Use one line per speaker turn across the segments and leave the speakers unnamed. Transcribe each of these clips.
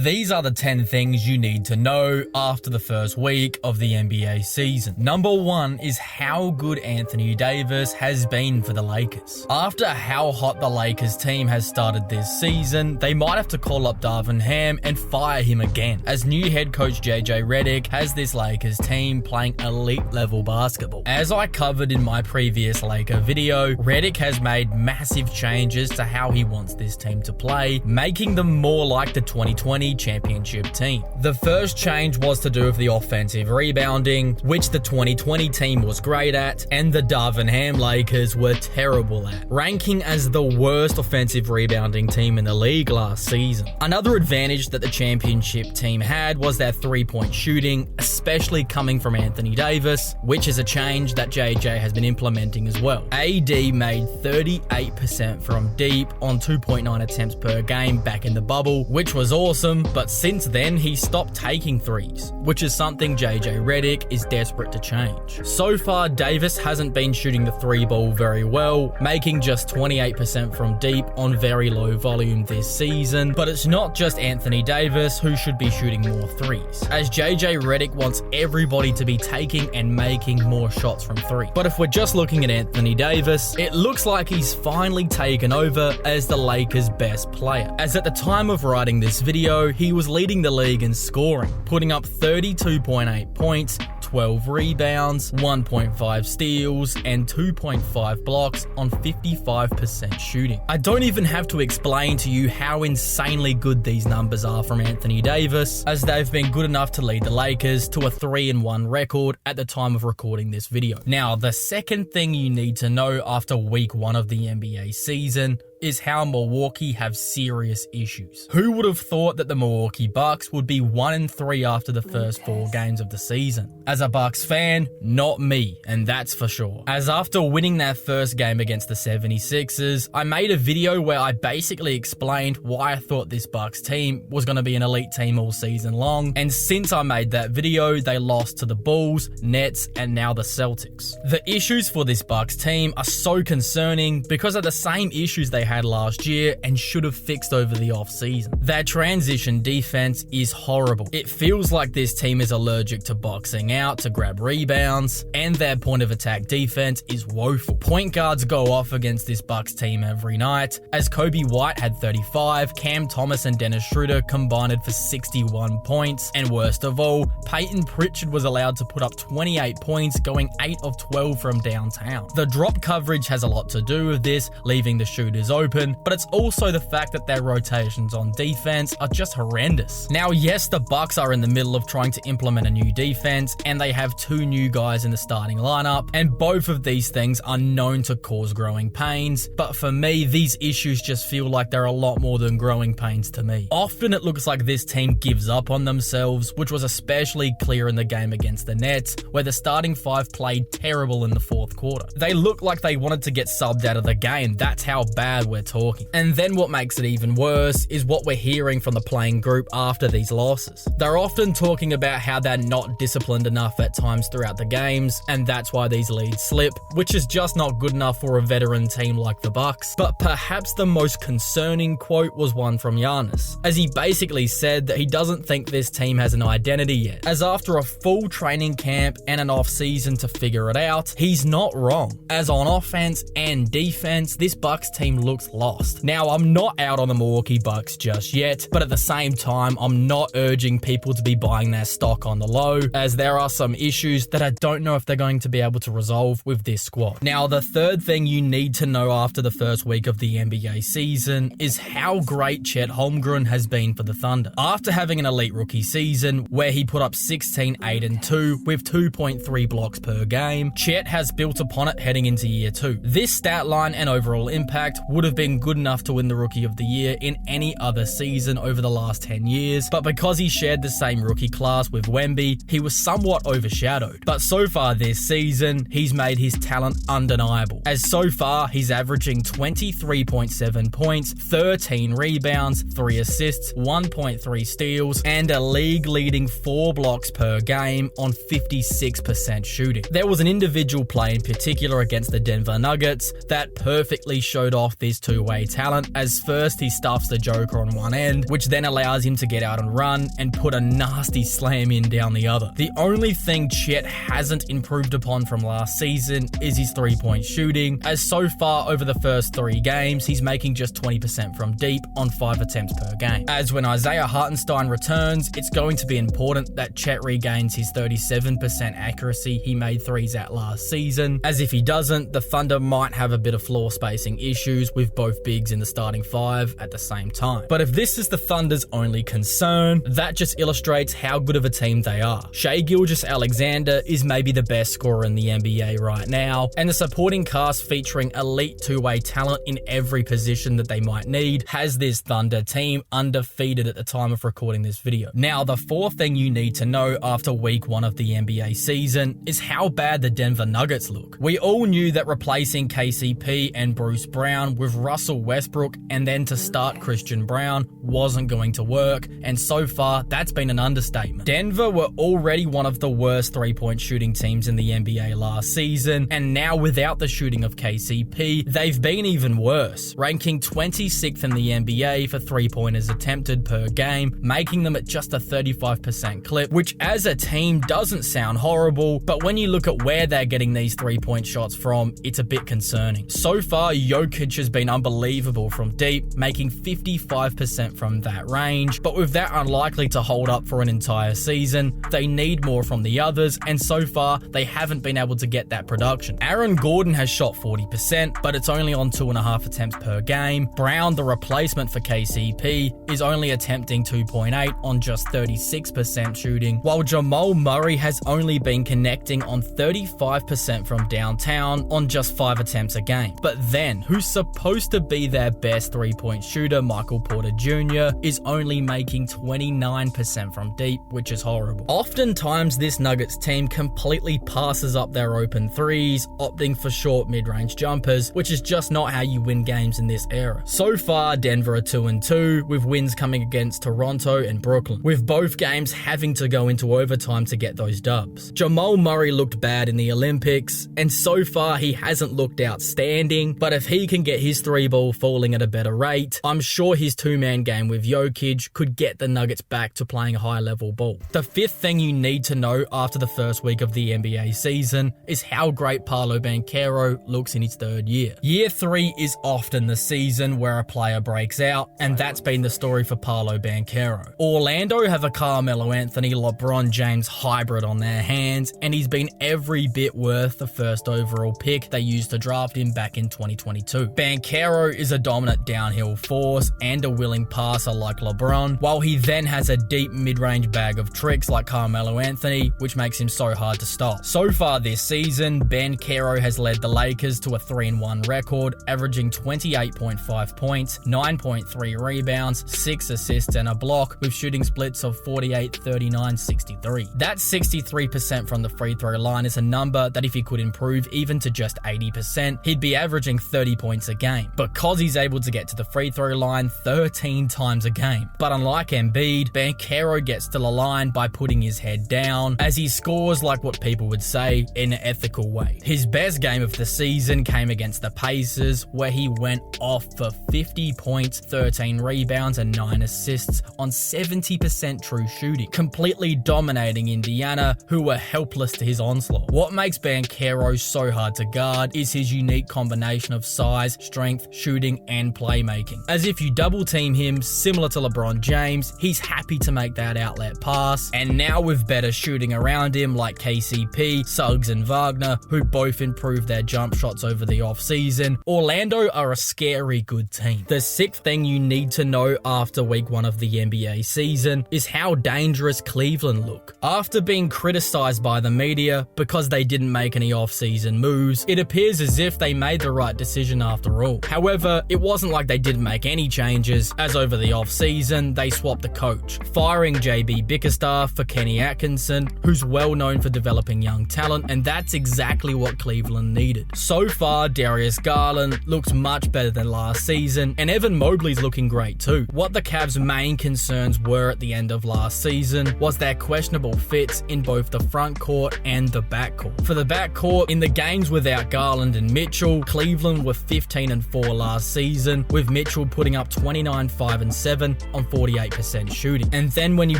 These are the 10 things you need to know after the first week of the NBA season. Number 1 is how good Anthony Davis has been for the Lakers. After how hot the Lakers team has started this season, they might have to call up Darvin Ham and fire him again, as new head coach JJ Redick has this Lakers team playing elite level basketball. As I covered in my previous Laker video, Redick has made massive changes to how he wants this team to play, making them more like the 2020 championship team. The first change was to do with the offensive rebounding, which the 2020 team was great at, and the Darvin Ham Lakers were terrible at, ranking as the worst offensive rebounding team in the league last season. Another advantage that the championship team had was their three-point shooting, especially coming from Anthony Davis, which is a change that JJ has been implementing as well. AD made 38% from deep on 2.9 attempts per game back in the bubble, which was awesome, but since then he stopped taking threes, which is something JJ Redick is desperate to change. So far, Davis hasn't been shooting the three ball very well, making just 28% from deep on very low volume this season, but it's not just Anthony Davis who should be shooting more threes, as JJ Redick wants everybody to be taking and making more shots from three. But if we're just looking at Anthony Davis, it looks like he's finally taken over as the Lakers' best player, as at the time of writing this video, he was leading the league in scoring, putting up 32.8 points, 12 rebounds, 1.5 steals, and 2.5 blocks on 55% shooting. I don't even have to explain to you how insanely good these numbers are from Anthony Davis, as they've been good enough to lead the Lakers to a 3-1 record at the time of recording this video. Now, the second thing you need to know after week 1 of the NBA season is how Milwaukee have serious issues. Who would have thought that the Milwaukee Bucks would be 1-3 after the first 4 games of the season? As a Bucks fan, not me, and that's for sure. As after winning their first game against the 76ers, I made a video where I basically explained why I thought this Bucks team was going to be an elite team all season long, and since I made that video, they lost to the Bulls, Nets, and now the Celtics. The issues for this Bucks team are so concerning because of the same issues they had last year and should have fixed over the offseason. Their transition defense is horrible. It feels like this team is allergic to boxing out to grab rebounds, and their point of attack defense is woeful. Point guards go off against this Bucks team every night, as Kobe White had 35, Cam Thomas and Dennis Schroeder combined for 61 points, and worst of all, Peyton Pritchard was allowed to put up 28 points, going 8 of 12 from downtown. The drop coverage has a lot to do with this, leaving the shooters open, but it's also the fact that their rotations on defense are just horrendous. Now, yes, the Bucks are in the middle of trying to implement a new defense, and they have 2 new guys in the starting lineup, and both of these things are known to cause growing pains, but for me, these issues just feel like they're a lot more than growing pains to me. Often it looks like this team gives up on themselves, which was especially clear in the game against the Nets, where the starting 5 played terrible in the 4th quarter. They looked like they wanted to get subbed out of the game. That's how bad we're talking. And then what makes it even worse is what we're hearing from the playing group after these losses. They're often talking about how they're not disciplined enough at times throughout the games, and that's why these leads slip, which is just not good enough for a veteran team like the Bucks. But perhaps the most concerning quote was one from Giannis, as he basically said that he doesn't think this team has an identity yet, as after a full training camp and an off-season to figure it out, he's not wrong, as on offense and defense, this Bucks team looks lost. Now, I'm not out on the Milwaukee Bucks just yet, but at the same time, I'm not urging people to be buying their stock on the low, as there are some issues that I don't know if they're going to be able to resolve with this squad. Now, the third thing you need to know after the first week of the NBA season is how great Chet Holmgren has been for the Thunder. After having an elite rookie season where he put up 16, 8, and 2 with 2.3 blocks per game, Chet has built upon it heading into year 2. This stat line and overall impact would have been good enough to win the Rookie of the Year in any other season over the last 10 years, but because he shared the same rookie class with Wemby, he was somewhat overshadowed. But so far this season, he's made his talent undeniable, as so far he's averaging 23.7 points, 13 rebounds, 3 assists, 1.3 steals, and a league-leading 4 blocks per game on 56% shooting. There was an individual play in particular against the Denver Nuggets that perfectly showed off this his two-way talent, as first he stuffs the Joker on one end, which then allows him to get out and run and put a nasty slam in down the other. The only thing Chet hasn't improved upon from last season is his three-point shooting, as so far over the first 3 games, he's making just 20% from deep on 5 attempts per game. As when Isaiah Hartenstein returns, it's going to be important that Chet regains his 37% accuracy he made threes at last season, as if he doesn't, the Thunder might have a bit of floor spacing issues with both bigs in the starting 5 at the same time. But if this is the Thunder's only concern, that just illustrates how good of a team they are. Shai Gilgeous-Alexander is maybe the best scorer in the NBA right now, and the supporting cast featuring elite two-way talent in every position that they might need has this Thunder team undefeated at the time of recording this video. Now, the fourth thing you need to know after week 1 of the NBA season is how bad the Denver Nuggets look. We all knew that replacing KCP and Bruce Brown with Russell Westbrook and then to start Christian Brown wasn't going to work, and so far that's been an understatement. Denver were already one of the worst three-point shooting teams in the NBA last season, and now without the shooting of KCP, they've been even worse, ranking 26th in the NBA for three-pointers attempted per game, making them at just a 35% clip, which as a team doesn't sound horrible, but when you look at where they're getting these three-point shots from, it's a bit concerning. So far, Jokic has been unbelievable from deep, making 55% from that range, but with that unlikely to hold up for an entire season, they need more from the others, and so far, they haven't been able to get that production. Aaron Gordon has shot 40%, but it's only on 2.5 attempts per game. Brown, the replacement for KCP, is only attempting 2.8 on just 36% shooting, while Jamal Murray has only been connecting on 35% from downtown on just 5 attempts a game. But then, who's supposed to be their best three-point shooter, Michael Porter Jr., is only making 29% from deep, which is horrible. Oftentimes, this Nuggets team completely passes up their open threes, opting for short mid-range jumpers, which is just not how you win games in this era. So far, Denver are 2-2, with wins coming against Toronto and Brooklyn, with both games having to go into overtime to get those dubs. Jamal Murray looked bad in the Olympics, and so far he hasn't looked outstanding, but if he can get his three ball falling at a better rate, I'm sure his two-man game with Jokic could get the Nuggets back to playing high-level ball. The fifth thing you need to know after the first week of the NBA season is how great Paolo Banchero looks in his third year. Year 3 is often the season where a player breaks out, and that's been the story for Paolo Banchero. Orlando have a Carmelo Anthony, LeBron James hybrid on their hands, and he's been every bit worth the first overall pick they used to draft him back in 2022. Banchero is a dominant downhill force and a willing passer like LeBron, while he then has a deep mid-range bag of tricks like Carmelo Anthony, which makes him so hard to stop. So far this season, Banchero has led the Lakers to a 3-1 record, averaging 28.5 points, 9.3 rebounds, 6 assists and a block, with shooting splits of 48, 39, 63. That 63% from the free throw line is a number that if he could improve even to just 80%, he'd be averaging 30 points a game, because he's able to get to the free throw line 13 times a game. But unlike Embiid, Banchero gets to the line by putting his head down, as he scores like what people would say in an ethical way. His best game of the season came against the Pacers, where he went off for 50 points, 13 rebounds and 9 assists on 70% true shooting, completely dominating Indiana, who were helpless to his onslaught. What makes Banchero so hard to guard is his unique combination of size, strength, shooting and playmaking. As if you double team him, similar to LeBron James, he's happy to make that outlet pass, and now with better shooting around him like KCP, Suggs and Wagner, who both improved their jump shots over the offseason, Orlando are a scary good team. The sixth thing you need to know after week 1 of the NBA season is how dangerous Cleveland look. After being criticized by the media because they didn't make any offseason moves, it appears as if they made the right decision after all. However, it wasn't like they didn't make any changes, as over the offseason, they swapped the coach, firing JB Bickerstaff for Kenny Atkinson, who's well known for developing young talent, and that's exactly what Cleveland needed. So far, Darius Garland looks much better than last season, and Evan Mobley's looking great too. What the Cavs' main concerns were at the end of last season was their questionable fits in both the front court and the back court. For the back court, in the games without Garland and Mitchell, Cleveland were 15 29.4 last season, with Mitchell putting up 29, 5 and 7 on 48% shooting. And then when you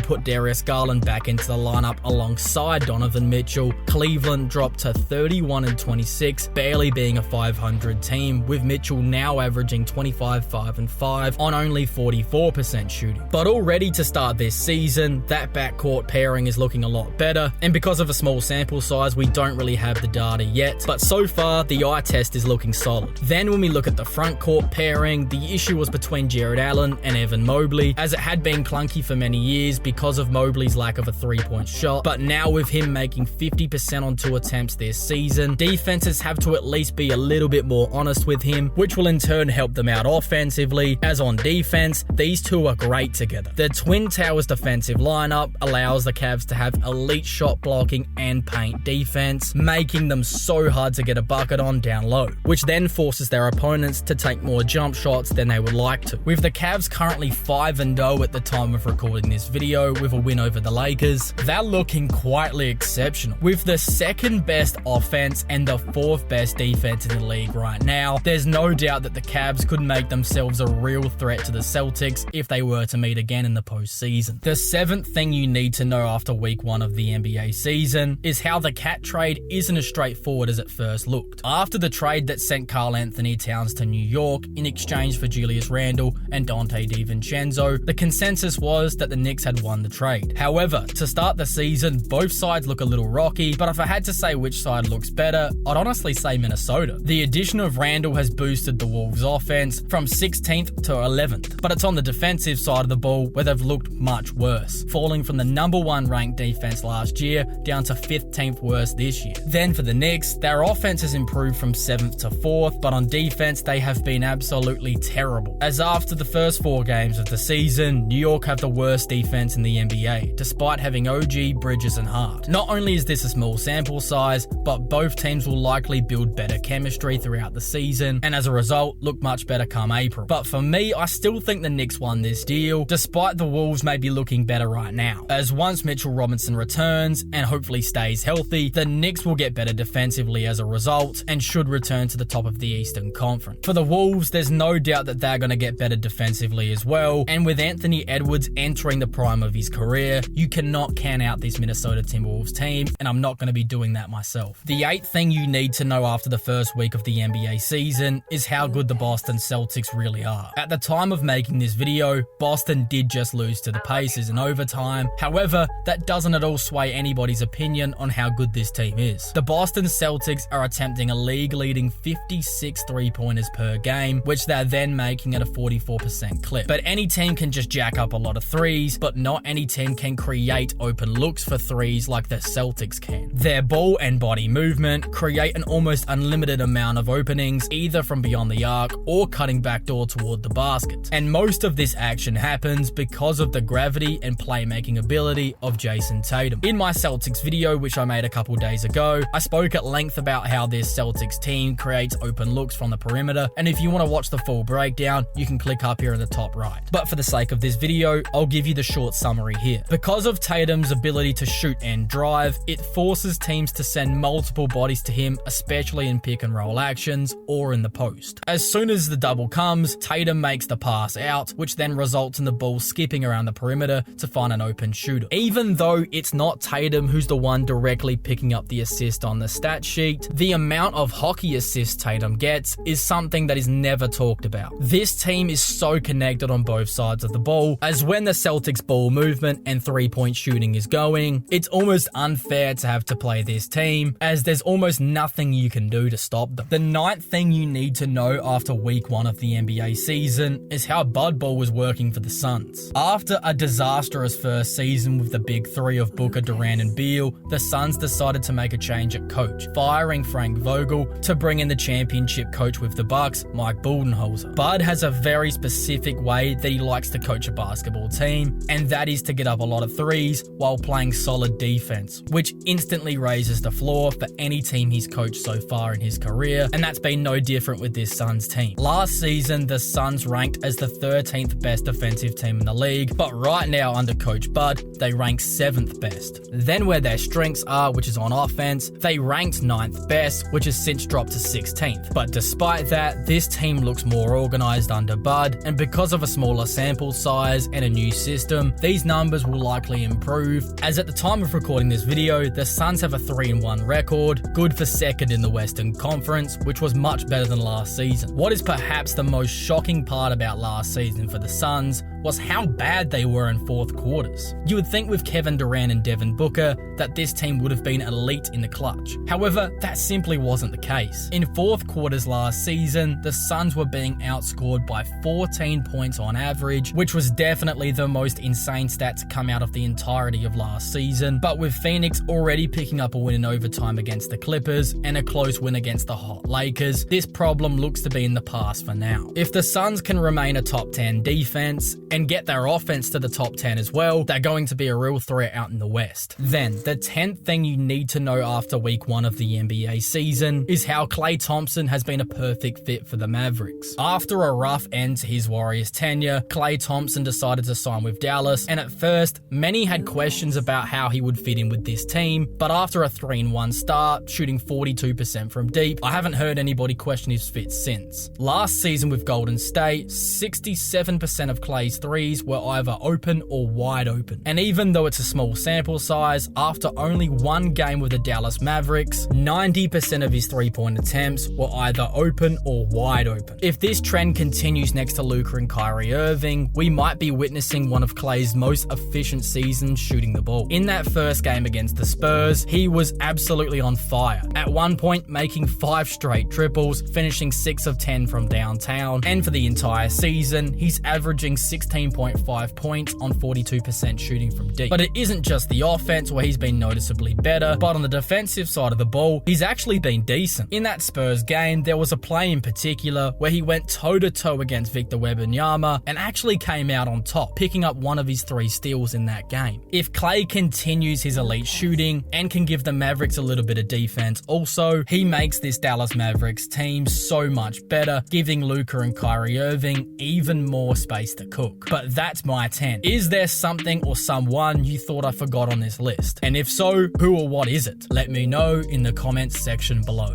put Darius Garland back into the lineup alongside Donovan Mitchell, Cleveland dropped to 31 and 26, barely being a 500 team, with Mitchell now averaging 25, 5 and 5 on only 44% shooting. But already to start this season, that backcourt pairing is looking a lot better, and because of a small sample size, we don't really have the data yet, but so far the eye test is looking solid. Then when we look at the front court pairing, the issue was between Jared Allen and Evan Mobley, as it had been clunky for many years because of Mobley's lack of a three-point shot, but now with him making 50% on 2 attempts this season, defenses have to at least be a little bit more honest with him, which will in turn help them out offensively, as on defense, these two are great together. The Twin Towers defensive lineup allows the Cavs to have elite shot blocking and paint defense, making them so hard to get a bucket on down low, which then forces their opponents to take more jump shots than they would like to. With the Cavs currently 5-0 at the time of recording this video with a win over the Lakers, they're looking quietly exceptional. With the second best offense and the 4th best defense in the league right now, there's no doubt that the Cavs could make themselves a real threat to the Celtics if they were to meet again in the postseason. The 7th thing you need to know after week 1 of the NBA season is how the Cat trade isn't as straightforward as it first looked. After the trade that sent Karl Anthony Towns to New York in exchange for Julius Randle and Dante DiVincenzo, the consensus was that the Knicks had won the trade. However, to start the season, both sides look a little rocky, but if I had to say which side looks better, I'd honestly say Minnesota. The addition of Randle has boosted the Wolves' offense from 16th to 11th, but it's on the defensive side of the ball where they've looked much worse, falling from the number 1 ranked defense last year down to 15th worst this year. Then for the Knicks, their offense has improved from 7th to 4th, but on defense they have been absolutely terrible, as after the first 4 games of the season, New York have the worst defense in the NBA, despite having OG, Bridges and Hart. Not only is this a small sample size, but both teams will likely build better chemistry throughout the season, and as a result, look much better come April. But for me, I still think the Knicks won this deal, despite the Wolves may be looking better right now, as once Mitchell Robinson returns, and hopefully stays healthy, the Knicks will get better defensively as a result, and should return to the top of the Eastern Conference. For the Wolves, there's no doubt that they're going to get better defensively as well, and with Anthony Edwards entering the prime of his career, you cannot count out this Minnesota Timberwolves team, and I'm not going to be doing that myself. The 8th thing you need to know after the first week of the NBA season is how good the Boston Celtics really are. At the time of making this video, Boston did just lose to the Pacers in overtime. However, that doesn't at all sway anybody's opinion on how good this team is. The Boston Celtics are attempting a league-leading 56 three-pointers per game, which they're then making at a 44% clip. But any team can just jack up a lot of threes, but not any team can create open looks for threes like the Celtics can. Their ball and body movement create an almost unlimited amount of openings, either from beyond the arc or cutting backdoor toward the basket. And most of this action happens because of the gravity and playmaking ability of Jason Tatum. In my Celtics video, which I made a couple days ago, I spoke at length about how this Celtics team creates open looks from the perimeter, and if you want to watch the full breakdown, you can click up here in the top right. But for the sake of this video, I'll give you the short summary here. Because of Tatum's ability to shoot and drive, it forces teams to send multiple bodies to him, especially in pick and roll actions or in the post. As soon as the double comes, Tatum makes the pass out, which then results in the ball skipping around the perimeter to find an open shooter. Even though it's not Tatum who's the one directly picking up the assist on the stat sheet, the amount of hockey assists Tatum gets is something that is never talked about. This team is so connected on both sides of the ball, as when the Celtics ball movement and three-point shooting is going, it's almost unfair to have to play this team, as there's almost nothing you can do to stop them. The 9th thing you need to know after week 1 of the NBA season is how Bud Ball was working for the Suns. After a disastrous first season with the big three of Booker, Durant and Beal, the Suns decided to make a change at coach, firing Frank Vogel to bring in the championship coach with the Bucks, Mike Budenholzer. Bud has a very specific way that he likes to coach a basketball team, and that is to get up a lot of threes while playing solid defense, which instantly raises the floor for any team he's coached so far in his career, and that's been no different with this Suns team. Last season, the Suns ranked as the 13th best defensive team in the league, but right now under Coach Bud, they rank 7th best. Then where their strengths are, which is on offense, they ranked 9th best, which has since dropped to 16th. But despite that, this team looks more organized under Bud, and because of a smaller sample size and a new system, these numbers will likely improve, as at the time of recording this video, the Suns have a 3-1 record, good for second in the Western Conference, which was much better than last season. What is perhaps the most shocking part about last season for the Suns was how bad they were in fourth quarters. You would think with Kevin Durant and Devin Booker that this team would have been elite in the clutch. However, that simply wasn't the case. In fourth quarters last season, the Suns were being outscored by 14 points on average, which was definitely the most insane stat to come out of the entirety of last season. But with Phoenix already picking up a win in overtime against the Clippers and a close win against the hot Lakers, this problem looks to be in the past for now. If the Suns can remain a top 10 defense and get their offense to the top 10 as well, they're going to be a real threat out in the West. Then, the 10th thing you need to know after week 1 of the NBA season is how Klay Thompson has been a perfect fit for the Mavericks. After a rough end to his Warriors tenure, Klay Thompson decided to sign with Dallas, and at first, many had questions about how he would fit in with this team, but after a 3-1 start, shooting 42% from deep, I haven't heard anybody question his fit since. Last season with Golden State, 67% of Klay's threes were either open or wide open. And even though it's a small sample size, after only one game with the Dallas Mavericks, 90% of his three-point attempts were either open or wide open. If this trend continues next to Luka and Kyrie Irving, we might be witnessing one of Klay's most efficient seasons shooting the ball. In that first game against the Spurs, he was absolutely on fire. At one point, making 5 straight triples, finishing 6 of 10 from downtown, and for the entire season, he's averaging 16.5 points on 42% shooting from deep. But it isn't just the offense where he's been noticeably better, but on the defensive side of the ball, he's actually been decent. In that Spurs game, there was a play in particular where he went toe-to-toe against Victor Wembanyama and actually came out on top, picking up one of his 3 steals in that game. If Klay continues his elite shooting and can give the Mavericks a little bit of defense also, he makes this Dallas Mavericks team so much better, giving Luka and Kyrie Irving even more space to cook. But that's my 10. Is there something or someone you thought I forgot on this list? And if so, who or what is it? Let me know in the comments section below.